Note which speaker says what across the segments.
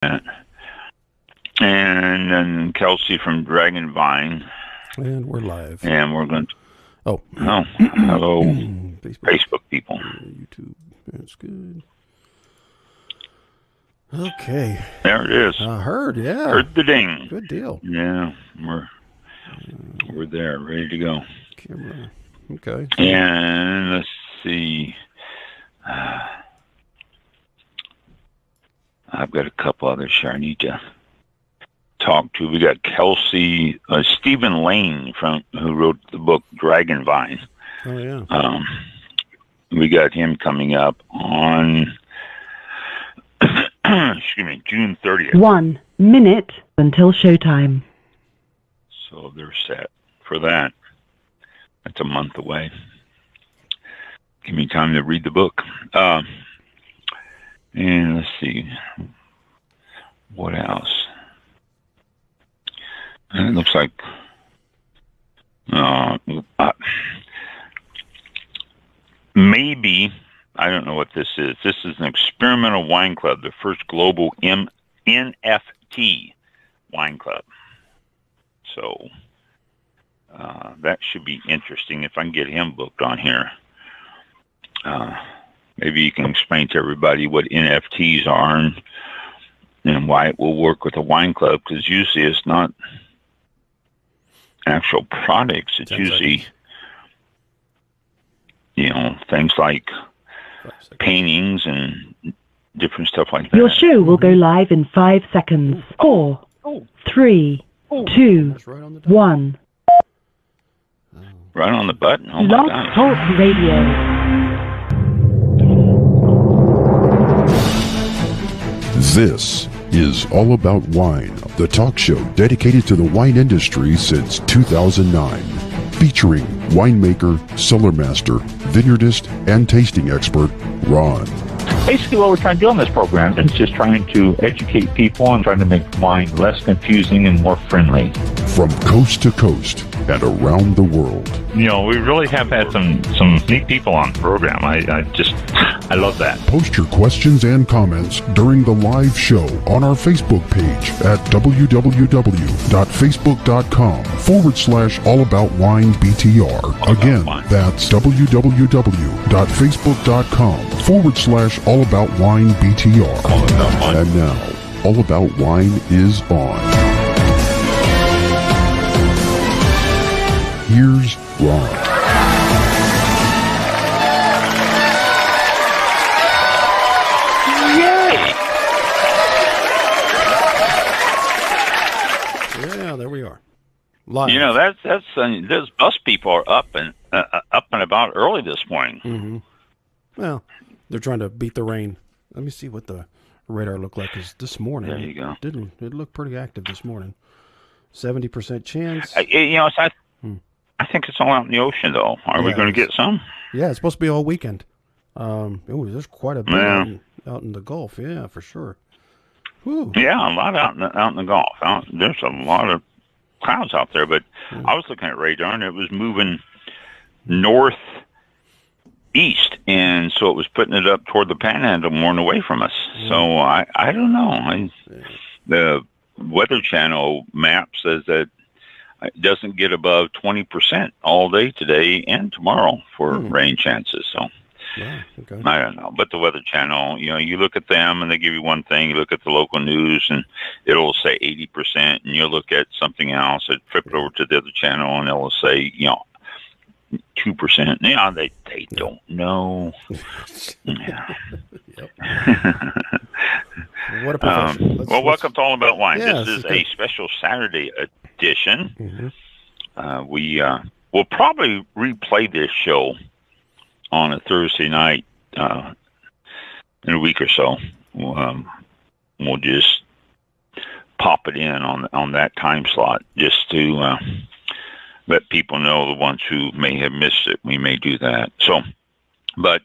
Speaker 1: And then Kelsey from Dragon Vine.
Speaker 2: And we're live.
Speaker 1: And we're going to...
Speaker 2: Oh,
Speaker 1: hello, Facebook people.
Speaker 2: YouTube. That's good. Okay.
Speaker 1: There it is.
Speaker 2: I heard, yeah.
Speaker 1: Heard the ding.
Speaker 2: Good deal.
Speaker 1: Yeah, we're there, ready to go.
Speaker 2: Camera. Okay.
Speaker 1: And let's see. I've got a couple others here I need to talk to. We got Kelsey, Stephen Lane who wrote the book Dragon Vine.
Speaker 2: Oh yeah.
Speaker 1: We got him coming up on June 30th.
Speaker 3: 1 minute until showtime.
Speaker 1: So they're set for that. That's a month away. Give me time to read the book. And let's see. What else? And it looks like maybe, I don't know what this is. This is an experimental wine club, the first global NFT wine club. So that should be interesting if I can get him booked on here. Maybe you can explain to everybody what NFTs are and why it will work with a wine club, because usually it's not actual products. It's usually, things like paintings and different stuff like that.
Speaker 3: Your show will go live in 5 seconds. 4, 3, 2, 1.
Speaker 1: Right on the button? Oh, my
Speaker 3: Blog
Speaker 1: gosh.
Speaker 3: Talk Radio.
Speaker 4: This is All About Wine, the talk show dedicated to the wine industry since 2009. Featuring winemaker, cellar master, vineyardist, and tasting expert, Ron.
Speaker 5: Basically, what we're trying to do on this program is just trying to educate people and trying to make wine less confusing and more friendly.
Speaker 4: From coast to coast and around the world.
Speaker 5: We really have had some neat people on the program. I love that.
Speaker 4: Post your questions and comments during the live show on our Facebook page at www.facebook.com/allaboutwinebtr. Again, that's www.facebook.com/allaboutwinebtr. And now, All About Wine is on. Here's Ron.
Speaker 2: Yeah, there we are. Live.
Speaker 1: Those bus people are up and about early this morning.
Speaker 2: Mm-hmm. Well, they're trying to beat the rain. Let me see what the radar looked like this morning.
Speaker 1: There you go.
Speaker 2: It looked pretty active this morning. 70% chance.
Speaker 1: I think it's all out in the ocean, though. Are we going to get some?
Speaker 2: Yeah, it's supposed to be all weekend. There's quite a bit out in the Gulf. Yeah, for sure. Whew.
Speaker 1: Yeah, a lot out in the Gulf. There's a lot of clouds out there, but I was looking at radar, and it was moving northeast, and so it was putting it up toward the Panhandle more and away from us. So I don't know. The Weather Channel map says that it doesn't get above 20% all day today and tomorrow for rain chances. So
Speaker 2: okay.
Speaker 1: I don't know. But the Weather Channel, you look at them and they give you one thing. You look at the local news and it'll say 80%, and you look at something else. It flip it over to the other channel and it'll say 2%. They don't know.
Speaker 2: Yep. What a profession.
Speaker 1: Welcome to All About Wine.
Speaker 2: Yeah,
Speaker 1: this is a special Saturday edition.
Speaker 2: Mm-hmm.
Speaker 1: We'll probably replay this show on a Thursday night in a week or so. We'll just pop it in on that time slot just to let people know, the ones who may have missed it. We may do that. So, but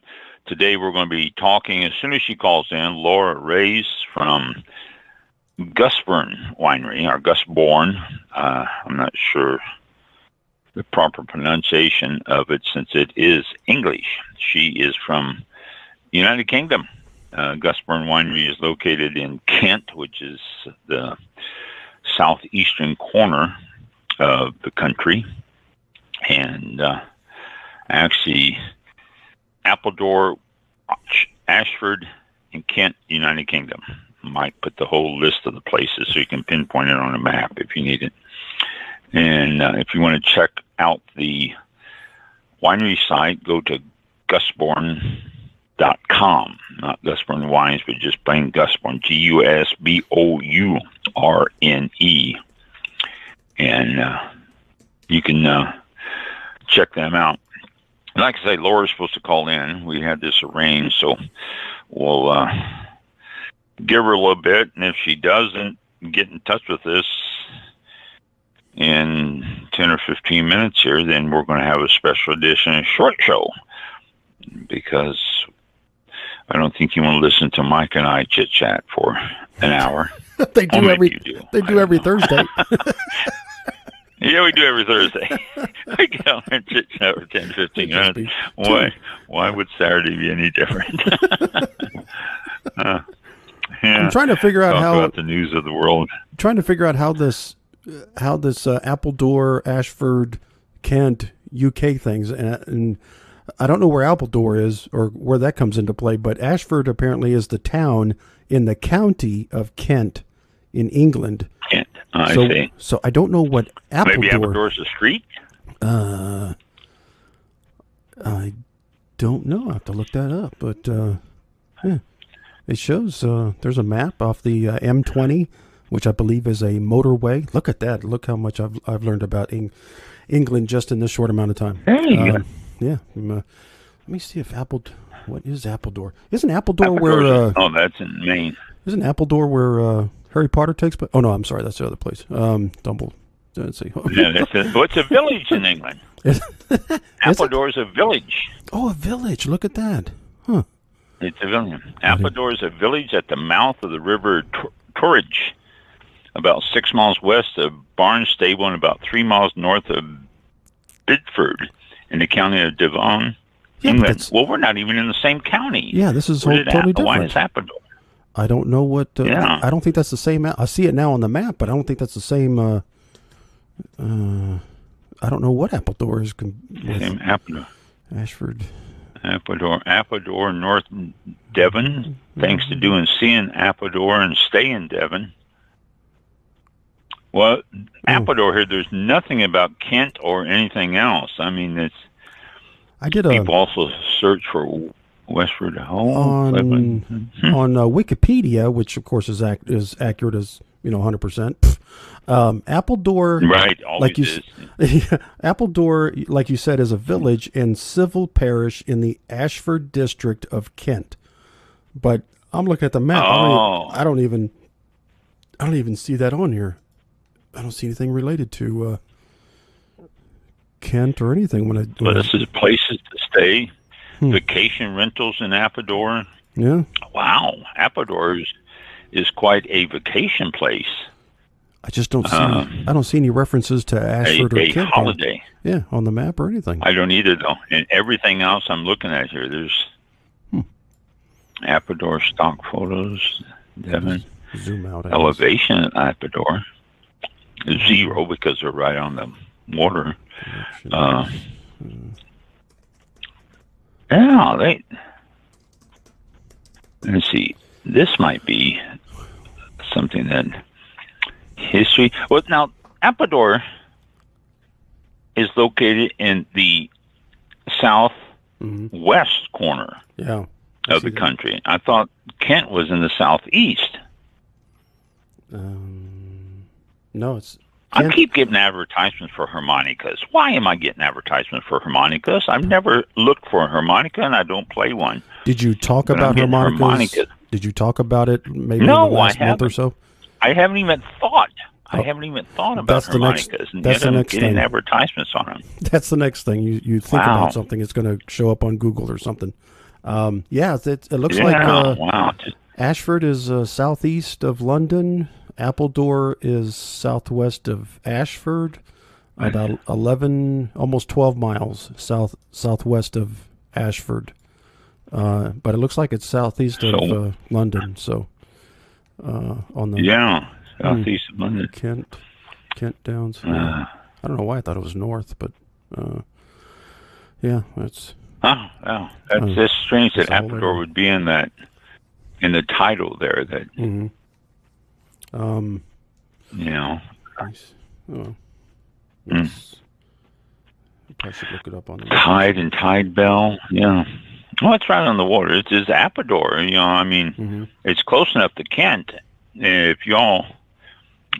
Speaker 1: today we're going to be talking, as soon as she calls in, Laura Rhys from Gusbourne Winery, or Gusbourne. I'm not sure the proper pronunciation of it since it is English. She is from the United Kingdom. Gusbourne Winery is located in Kent, which is the southeastern corner of the country. And actually, Appledore, Ashford, and Kent, United Kingdom. Might put the whole list of the places so you can pinpoint it on a map if you need it. And if you want to check out the winery site, go to Gusbourne.com. Not Gusbourne Wines, but just plain Gusbourne, Gusbourne. And you can check them out. And like I say, Laura's supposed to call in. We had this arranged, so we'll give her a little bit. And if she doesn't get in touch with us in 10 or 15 minutes here, then we're going to have a special edition, a short show, because I don't think you want to listen to Mike and I chit chat for an hour.
Speaker 2: They do every Thursday.
Speaker 1: Yeah, we do every Thursday. I get on and chit chat for 10, 15 minutes. Why would Saturday be any different? Yeah.
Speaker 2: I'm trying to figure out
Speaker 1: about the news of the world.
Speaker 2: Trying to figure out how this Appledore, Ashford, Kent, UK things, and I don't know where Appledore is or where that comes into play, but Ashford apparently is the town in the county of Kent in England.
Speaker 1: Kent, I see.
Speaker 2: So I don't know what Appledore.
Speaker 1: Maybe Appledore's a street?
Speaker 2: I don't know. I have to look that up, but yeah. It shows there's a map off the M20, which I believe is a motorway. Look at that. Look how much I've learned about England just in this short amount of time.
Speaker 1: There you go.
Speaker 2: Yeah. Let me see if what is Appledore? Isn't Appledore where...
Speaker 1: oh, that's in Maine.
Speaker 2: Isn't Appledore where Harry Potter takes place? Oh, no, I'm sorry. That's the other place. Let's see.
Speaker 1: Yeah, it's a village in England. Appledore is a village.
Speaker 2: Oh, a village. Look at that. Huh.
Speaker 1: It's a village. Appledore is a village at the mouth of the river Torridge, about 6 miles west of Barnstable and about 3 miles north of Bidford in the county of Devon, England. Well, we're not even in the same county.
Speaker 2: Yeah, this is totally different.
Speaker 1: Why is Appledore?
Speaker 2: I don't know what... I don't think that's the same... I see it now on the map, but I don't think that's the same... I don't know what Appledore is.
Speaker 1: Same Appledore.
Speaker 2: Ashford...
Speaker 1: Appledore, North Devon. Thanks to doing seeing Appledore and stay in Devon. Well, Appledore here, there's nothing about Kent or anything else. I mean, it's. People also search for Westford
Speaker 2: on Wikipedia, which of course is accurate as 100%. Appledore,
Speaker 1: right? Always is.
Speaker 2: Appledore, like you said, is a village and civil parish in the Ashford district of Kent. But I'm looking at the map. I don't even see that on here. I don't see anything related to Kent or anything.
Speaker 1: This is places to stay, vacation rentals in Appledore.
Speaker 2: Yeah.
Speaker 1: Wow, Appledore is quite a vacation place.
Speaker 2: I just don't see. I don't see any references to Ashford or Kent.
Speaker 1: Holiday.
Speaker 2: On the map or anything.
Speaker 1: I don't either, though. And everything else I'm looking at here, there's Appledore stock photos, Devon.
Speaker 2: Zoom out.
Speaker 1: Elevation at Appledore. 0 because they're right on the water. Let's see. This might be something that history. Well, now Appledore is located in the southwest corner of the country. I thought Kent was in the southeast.
Speaker 2: No, it's.
Speaker 1: I keep getting advertisements for harmonicas. Why am I getting advertisements for harmonicas? I've never looked for a harmonica, and I don't play one.
Speaker 2: Did you talk about harmonicas? Did you talk about it maybe in the last month or so?
Speaker 1: I haven't even thought. I haven't even thought about harmonicas, and yet I'm getting advertisements on them.
Speaker 2: That's the next thing. You think about something, it's going to show up on Google or something. It looks like Ashford is southeast of London. Appledore is southwest of Ashford, about 11, almost 12 miles southwest of Ashford. but it looks like it's southeast of London. So on the
Speaker 1: southeast of London,
Speaker 2: Kent Downs. I don't know why I thought it was north, but that's.
Speaker 1: That's strange that Appledore would be in that, in the title there. That
Speaker 2: I should look it up on the
Speaker 1: Tide and Tide Bell. Yeah, well, it's right on the water. It's Appledore. I mean, it's close enough to Kent. If y'all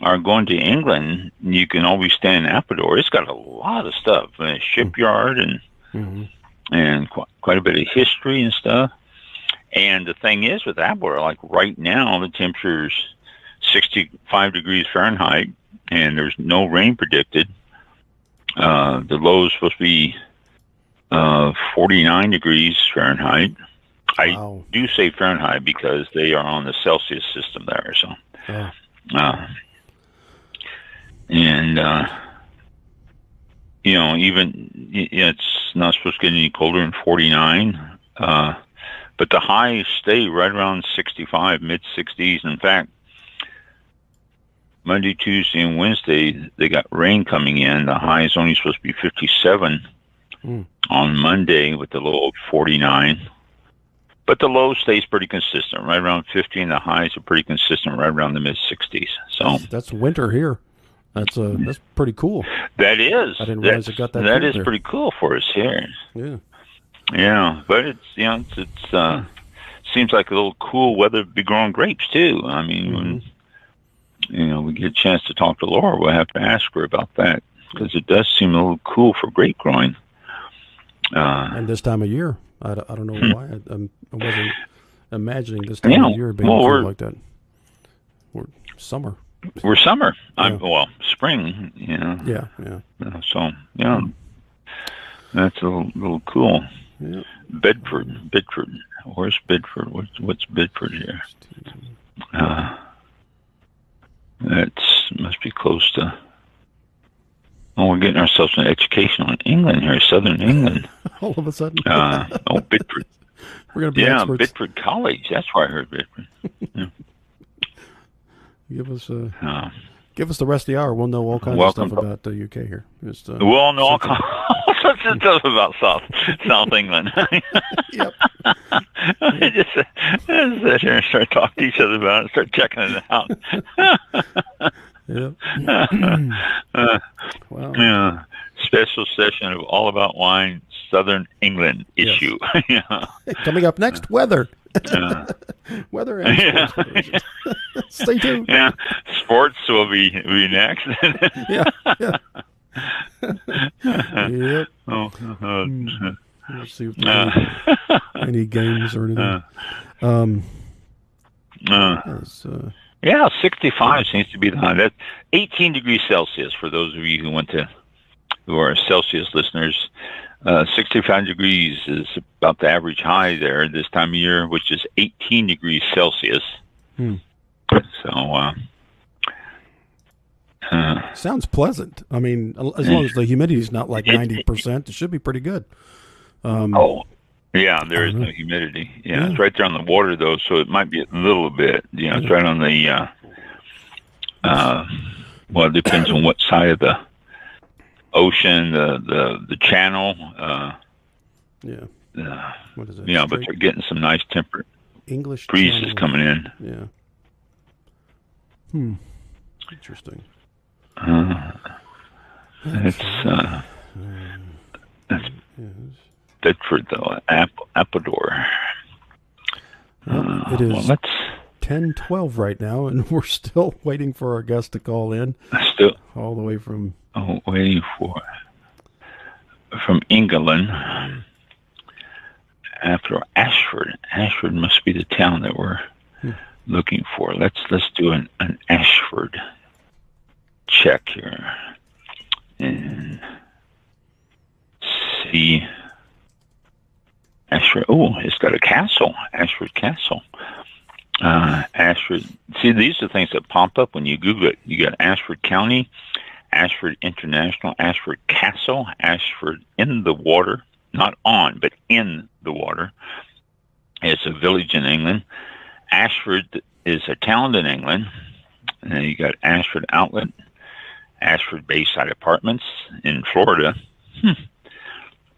Speaker 1: are going to England, you can always stay in Appledore. It's got a lot of stuff, a shipyard and quite a bit of history and stuff. And the thing is with Appledore, like right now, the temperature's 65 degrees Fahrenheit, and there's no rain predicted. The low is supposed to be 49 degrees Fahrenheit. Wow. I do say Fahrenheit because they are on the Celsius system there. So, even it's not supposed to get any colder than 49. But the highs stay right around 65, mid-60s. In fact, Monday, Tuesday, and Wednesday, they got rain coming in. The high is only supposed to be 57 on Monday with the low of 49. But the low stays pretty consistent, right around 50, and the highs are pretty consistent right around the mid-60s. So
Speaker 2: that's winter here. That's pretty cool.
Speaker 1: That is.
Speaker 2: I didn't realize it got that.
Speaker 1: That is there. Pretty cool for us here.
Speaker 2: Yeah.
Speaker 1: Yeah, but it's seems like a little cool weather to be growing grapes too. I mean, when we get a chance to talk to Laura, we'll have to ask her about that because it does seem a little cool for grape growing.
Speaker 2: And this time of year, I don't know why I wasn't imagining this time of year being cool like that. We're summer.
Speaker 1: We're summer. Spring.
Speaker 2: Yeah.
Speaker 1: So that's a little cool. Yeah. Bedford. Where's Bedford? What's Bedford here? That must be close to. Oh, we're getting ourselves an education on England here, Southern England.
Speaker 2: All of a sudden.
Speaker 1: Bedford.
Speaker 2: We're gonna be experts.
Speaker 1: Bedford College. That's where I heard Bedford. Yeah.
Speaker 2: Give us the rest of the hour. We'll know all kinds of stuff about the UK here.
Speaker 1: We'll know all kinds of stuff about South England.
Speaker 2: Yep.
Speaker 1: Just sit here and start talking to each other about it, start checking it out.
Speaker 2: Yep. Wow.
Speaker 1: Yeah. Special session of All About Wine, Southern England issue.
Speaker 2: Yes. Coming up next, weather. Weather and sports. Stay tuned.
Speaker 1: Yeah, sports will be next.
Speaker 2: Yeah. Yep. Let's see if there's any games or anything.
Speaker 1: 65 seems to be the high. That's 18 degrees Celsius for those of you who are Celsius listeners. 65 degrees is about the average high there this time of year, which is 18 degrees Celsius. So,
Speaker 2: sounds pleasant. I mean, as long as the humidity is not like 90%, it should be pretty good.
Speaker 1: There is no humidity. Yeah, it's right there on the water though, so it might be a little bit. It's right on the. It depends on what side of the ocean, the channel.
Speaker 2: What is it?
Speaker 1: But they're getting some nice temperate
Speaker 2: English
Speaker 1: breezes
Speaker 2: channel.
Speaker 1: coming in.
Speaker 2: Yeah. Interesting.
Speaker 1: That's Bedford though, Appledore.
Speaker 2: It is 10:12 right now, and we're still waiting for our guest to call in. All the way from.
Speaker 1: Waiting from England. After Ashford. Ashford must be the town that we're looking for. Let's do an Ashford check here and see. Ashford. Oh, it's got a castle. Ashford Castle. Ashford. See, these are things that pop up when you Google it. You got Ashford County, Ashford International, Ashford Castle, Ashford in the water, not on, but in the water, It's a village in England. Ashford is a town in England. And then you got Ashford Outlet, Ashford Bayside Apartments in Florida,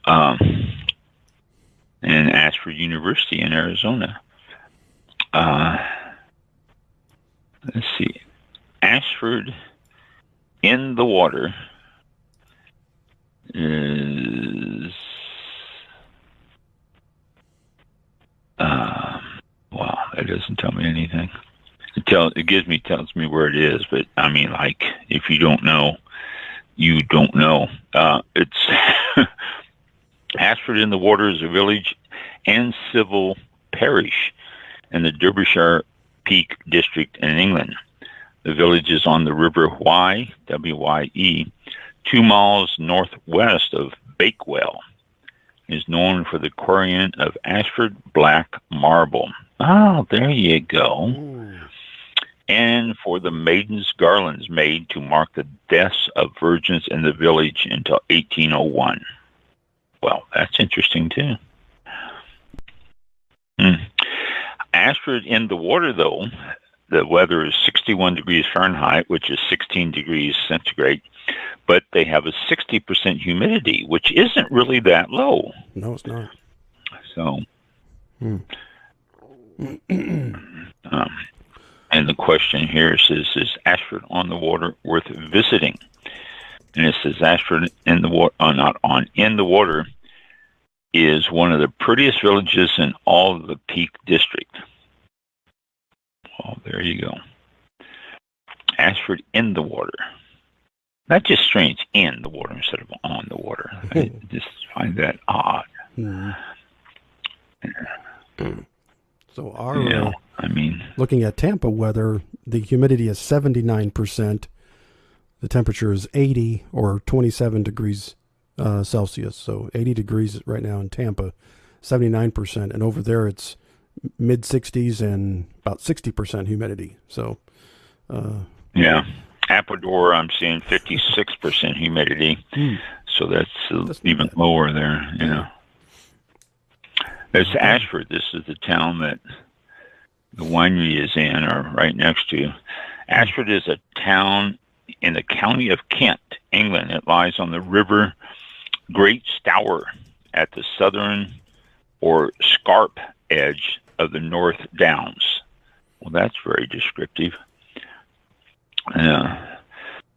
Speaker 1: and Ashford University in Arizona. Let's see. Ashford in the water is wow, that doesn't tell me anything. It tells me where it is, but I mean, like, if you don't know, you don't know. It's Ashford in the Water is a village and civil parish in the Derbyshire Peak District in England. The village is on the River Wye, W-Y-E, 2 miles northwest of Bakewell. It is known for the quarrying of Ashford black marble. Oh, there you go. Ooh. And for the maidens' garlands made to mark the deaths of virgins in the village until 1801. Well, that's interesting, too. Ashford in the water, though, the weather is 61 degrees Fahrenheit, which is 16 degrees centigrade, but they have a 60% humidity, which isn't really that low.
Speaker 2: No, it's not.
Speaker 1: So, and the question here says, is Ashford on the water worth visiting? And it says Ashford in the water, in the water, is one of the prettiest villages in all of the Peak District. Oh, there you go. Ashford in the water. That's just strange, in the water instead of on the water. I just find that odd.
Speaker 2: So looking at Tampa weather, the humidity is 79%. The temperature is 80 or 27 degrees Celsius. So 80 degrees right now in Tampa, 79%. And over there it's mid 60s and about 60% humidity. So,
Speaker 1: yeah. Appledore, I'm seeing 56% humidity. So that's even lower there, you know. It's Ashford. This is the town that the winery is in, or right next to. Ashford is a town in the county of Kent, England. It lies on the river Great Stour at the southern or scarp edge of the North Downs. Well, that's very descriptive.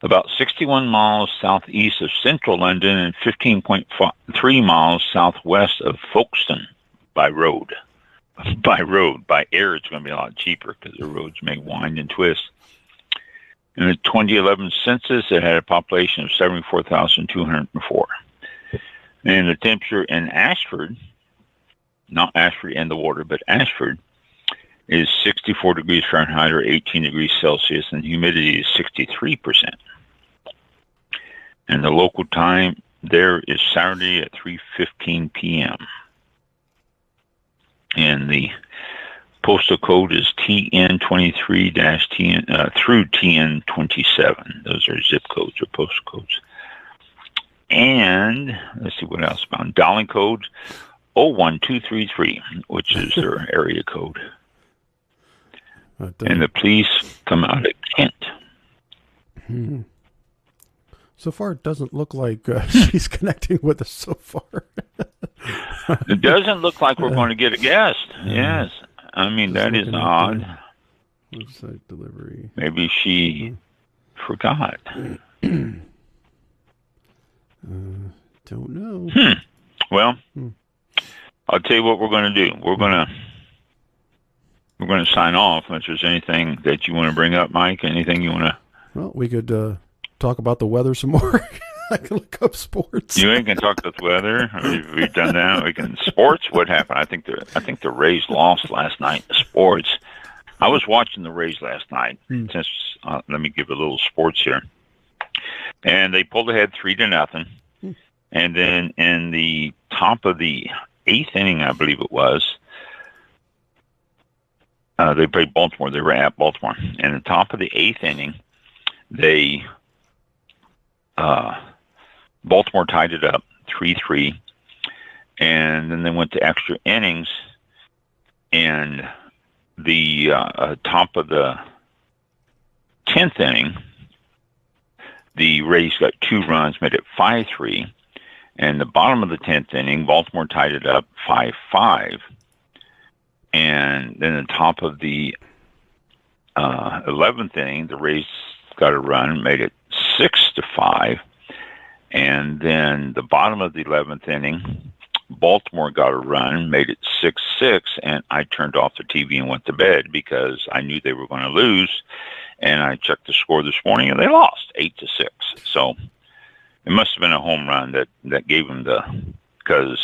Speaker 1: About 61 miles southeast of central London and 15.3 miles southwest of Folkestone by road. By air, it's going to be a lot cheaper because the roads may wind and twist. In the 2011 census, it had a population of 74,204. And the temperature in Ashford, not Ashford in the water, but Ashford, is 64 degrees Fahrenheit or 18 degrees Celsius, and humidity is 63%. And the local time there is Saturday at 3:15 p.m. And the postal code is TN23-TN through TN27. Those are zip codes or postal codes. And let's see what else about Darling code 01233, which is their area code. And the police come out at Kent.
Speaker 2: So far, it doesn't look like she's connecting with us so far.
Speaker 1: It doesn't look like we're going to get a guest. Yes. I mean, that is odd.
Speaker 2: Website delivery.
Speaker 1: Maybe she forgot.
Speaker 2: Don't know.
Speaker 1: Well, I'll tell you what we're going to do. We're going to sign off unless there's anything that you want to bring up, Mike. Anything you want to?
Speaker 2: Well, we could talk about the weather some more. I can look up sports.
Speaker 1: You ain't gonna talk about the weather. We've done that. We can sports. What happened? I think the Rays lost last night in sports. I was watching the Rays last night. Since let me give a little sports here. And they pulled ahead 3-0. And then in the top of the 8th inning, I believe it was, they played Baltimore. They were at Baltimore. And the top of the 8th inning, Baltimore tied it up 3-3, and then they went to extra innings, and the top of the 10th inning, the Rays got 2 runs, made it 5-3. And the bottom of the 10th inning, Baltimore tied it up 5-5. And then the top of the 11th inning, the Rays got a run, made it 6-5. And then the bottom of the 11th inning, Baltimore got a run, made it 6-6, and I turned off the TV and went to bed because I knew they were going to lose. And I checked the score this morning, and they lost 8-6. So it must have been a home run that gave them because.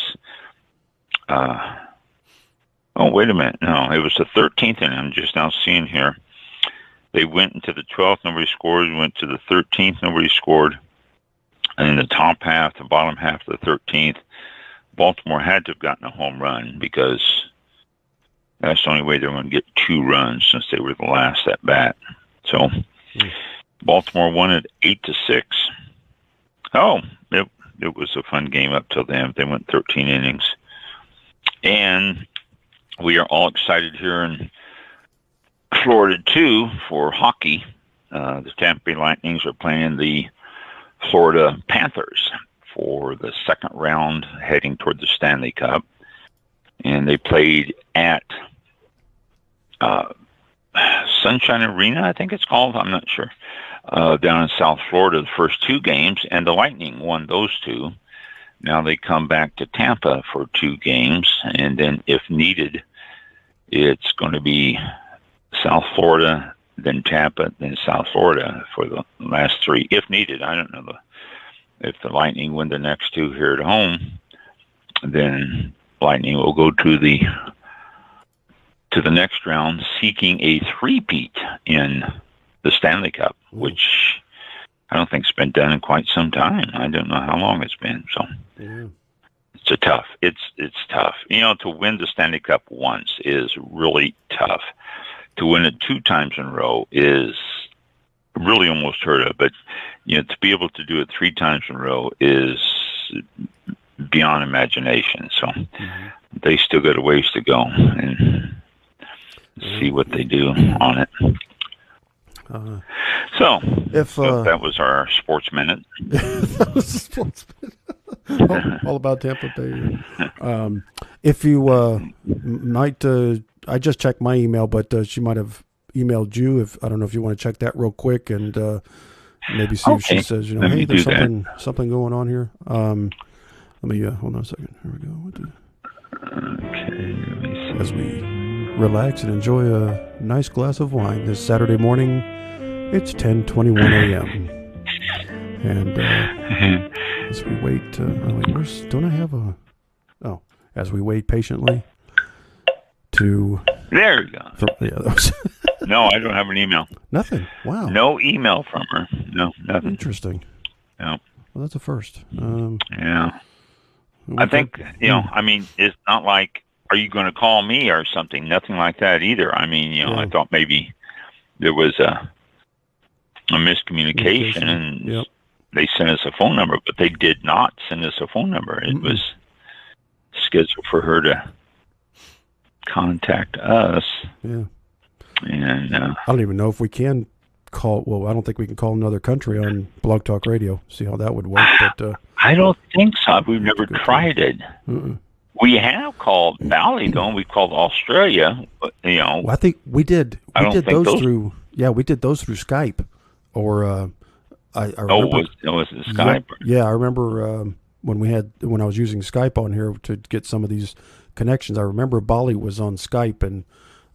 Speaker 1: Oh, wait a minute. No, it was the 13th inning. I'm just now seeing here. They went into the 12th, nobody scored. Went to the 13th, nobody scored. And in the top half, the bottom half of the 13th, Baltimore had to have gotten a home run because that's the only way they were going to get 2 runs since they were the last at bat. So Baltimore won it 8-6. Oh, it was a fun game up till then. They went 13 innings. And we are all excited here in Florida, too, for hockey. The Tampa Bay Lightnings are playing the Florida Panthers for the second round heading toward the Stanley Cup. And they played at Sunshine Arena, I think it's called. I'm not sure. Down in South Florida, the first 2 games, and the Lightning won those 2. Now they come back to Tampa for 2 games, and then if needed, it's going to be South Florida, then Tampa, then South Florida for the last 3, if needed. I don't know if the Lightning win the next 2 here at home, then Lightning will go to the next round, seeking a three-peat in the Stanley Cup, which I don't think's been done in quite some time. I don't know how long it's been. So it's tough. It's tough. You know, to win the Stanley Cup once is really tough. To win it 2 times in a row is really almost heard of. But you know, to be able to do it 3 times in a row is beyond imagination. So they still got a ways to go and see what they do on it. So that was our sports minute.
Speaker 2: That was a sports minute. all about Tampa Bay. If you might, I just checked my email, but she might have emailed you. I don't know if you want to check that real quick and maybe see if she says, you know, hey, there's something going on here. Let me hold on a second. Here we go.
Speaker 1: Okay, let me see.
Speaker 2: As we relax and enjoy a nice glass of wine this Saturday morning. It's 10:21 a.m. And as we wait, don't I have a? Oh, as we wait patiently to.
Speaker 1: There you go. No, I don't have an email.
Speaker 2: Nothing. Wow.
Speaker 1: No email from her. No, nothing.
Speaker 2: Interesting.
Speaker 1: No.
Speaker 2: Well, that's a first.
Speaker 1: Yeah. I think, you know, I mean, it's not like, are you going to call me or something? Nothing like that either. I mean, you know, I thought maybe there was a miscommunication and they sent us a phone number, but they did not send us a phone number. It was scheduled for her to contact us.
Speaker 2: Yeah.
Speaker 1: And
Speaker 2: I don't even know if we can call. Well, I don't think we can call another country on Blog Talk Radio. See how that would work. But
Speaker 1: I don't think so. We've never tried it. We have called Bali, though. We called Australia. But, you know,
Speaker 2: well, I think we did. We did those through. Yeah, we did those through Skype. Or I remember.
Speaker 1: Was it Skype?
Speaker 2: Yeah, I remember when I was using Skype on here to get some of these connections. I remember Bali was on Skype, and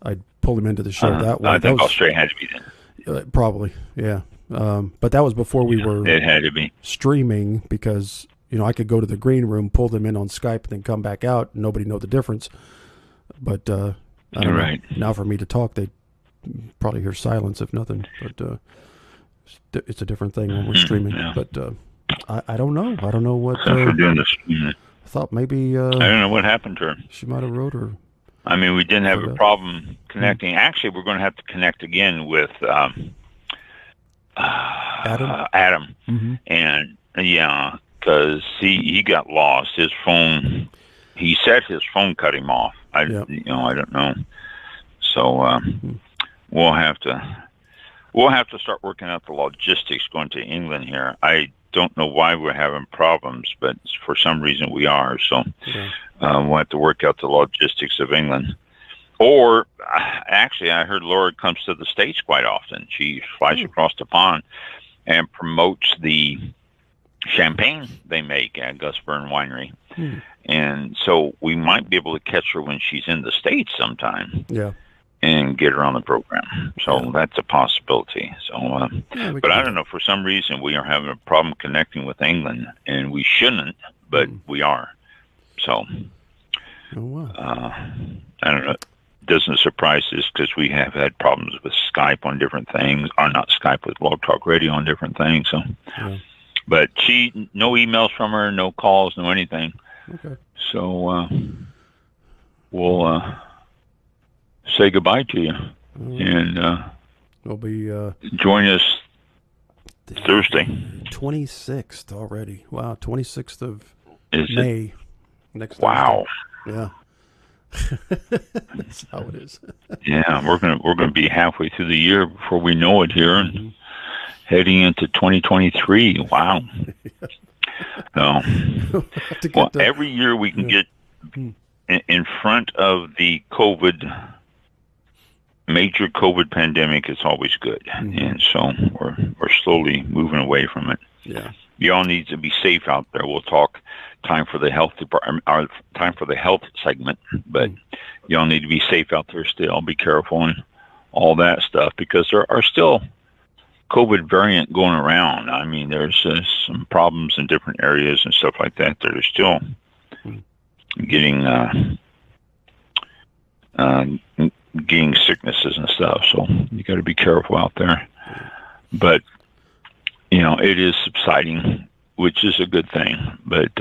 Speaker 2: I'd pull him into the show that way.
Speaker 1: I think Australia had to be then.
Speaker 2: Probably, yeah. But that was before we were.
Speaker 1: It had to be
Speaker 2: streaming because you know I could go to the green room, pull them in on Skype, and then come back out. And nobody know the difference. But I don't know. Now for me to talk, they probably hear silence if nothing. But it's a different thing when we're streaming. But I don't know. I don't know what.
Speaker 1: For doing this.
Speaker 2: I thought maybe.
Speaker 1: I don't know what happened to her.
Speaker 2: She might have wrote her.
Speaker 1: I mean, we didn't have a problem connecting. Actually, we're going to have to connect again with Adam. And because he got lost. His phone, he said his phone cut him off. I don't know. So we'll have to start working out the logistics going to England here. I don't know why we're having problems, but for some reason we are. So we'll have to work out the logistics of England. Or actually, I heard Laura comes to the States quite often. She flies across the pond and promotes the champagne they make at Gusbourne Winery. And so we might be able to catch her when she's in the States sometime. Yeah. And get her on the program. So that's a possibility. So, but I don't know, for some reason we are having a problem connecting with England, and we shouldn't, but we are. So, I don't know. Doesn't surprise us because we have had problems with Skype on different things, or not Skype, with Blog Talk Radio on different things. So, but no emails from her, no calls, no anything. Okay. So, we'll say goodbye to you, and
Speaker 2: we'll be
Speaker 1: join us Thursday,
Speaker 2: 26th already. Wow, 26th of May. Next
Speaker 1: wow.
Speaker 2: Thursday. Yeah. That's how it is.
Speaker 1: Yeah, we're gonna be halfway through the year before we know it here, and heading into 2023. Wow. So, every year we can get in front of the major COVID pandemic is always good, and so we're slowly moving away from it. Yeah, you all need to be safe out there. We'll talk time for the health department, or time for the health segment, but you all need to be safe out there still. Be careful and all that stuff, because there are still COVID variant going around. I mean, there's some problems in different areas and stuff like that that are still getting sicknesses and stuff, so you got to be careful out there. But it is subsiding, which is a good thing, but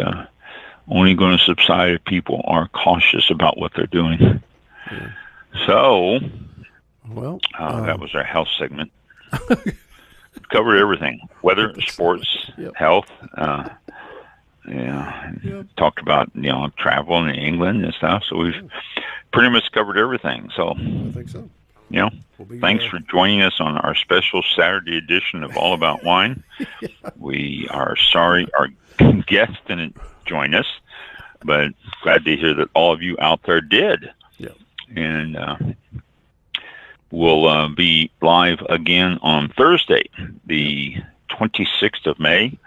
Speaker 1: only going to subside if people are cautious about what they're doing. So that was our health segment. Covered everything: weather, sports, health. Talked about travel in England and stuff. So we've pretty much covered everything. So
Speaker 2: I think so.
Speaker 1: Thanks for joining us on our special Saturday edition of All About Wine. We are sorry our guest didn't join us, but glad to hear that all of you out there did. And we'll be live again on Thursday, the 26th of May,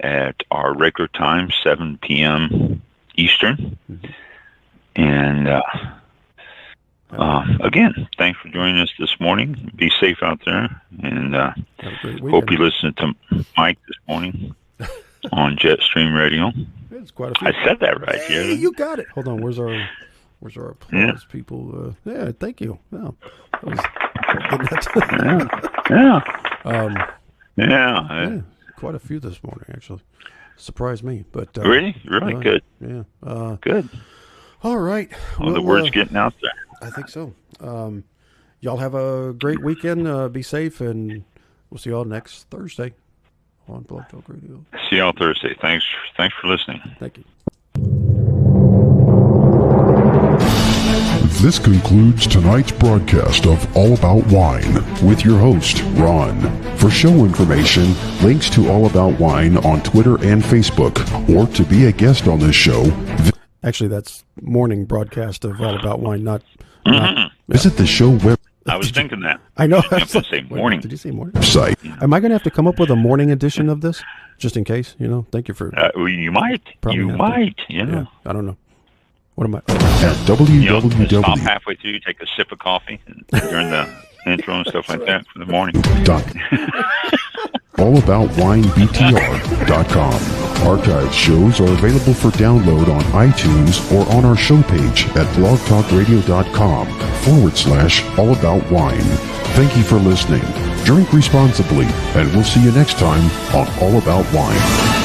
Speaker 1: at our regular time, 7 p.m. Eastern. And again, thanks for joining us this morning. Be safe out there, and hope you listened to Mike this morning on Jetstream Radio.
Speaker 2: It's quite a few.
Speaker 1: I said that right.
Speaker 2: Hey, you got it. Hold on. Where's our applause, people? Thank you. Quite a few this morning, actually. Surprised me, but
Speaker 1: really good.
Speaker 2: Yeah,
Speaker 1: good.
Speaker 2: All right.
Speaker 1: Well, the word's getting out there.
Speaker 2: I think so. Y'all have a great weekend. Be safe, and we'll see y'all next Thursday on Blog Talk Radio.
Speaker 1: See y'all Thursday. Thanks for listening.
Speaker 2: Thank you.
Speaker 4: This concludes tonight's broadcast of All About Wine with your host, Ron. For show information, links to All About Wine on Twitter and Facebook, or to be a guest on this show,
Speaker 2: actually, that's morning broadcast of All About Wine, not
Speaker 4: visit the show web.
Speaker 1: I was thinking that.
Speaker 2: I know.
Speaker 1: I was going to say morning.
Speaker 2: Did you say morning?
Speaker 4: Site.
Speaker 2: Am I going to have to come up with a morning edition of this, just in case? Thank you for.
Speaker 1: You might. You might.
Speaker 2: Yeah, I don't know. What am I?
Speaker 4: At www.
Speaker 1: Stop halfway through, take a sip of coffee during the intro and stuff like that for the morning.
Speaker 4: allaboutwinebtr.com. Archived shows are available for download on iTunes or on our show page at blogtalkradio.com/allaboutwine. Thank you for listening. Drink responsibly, and we'll see you next time on All About Wine.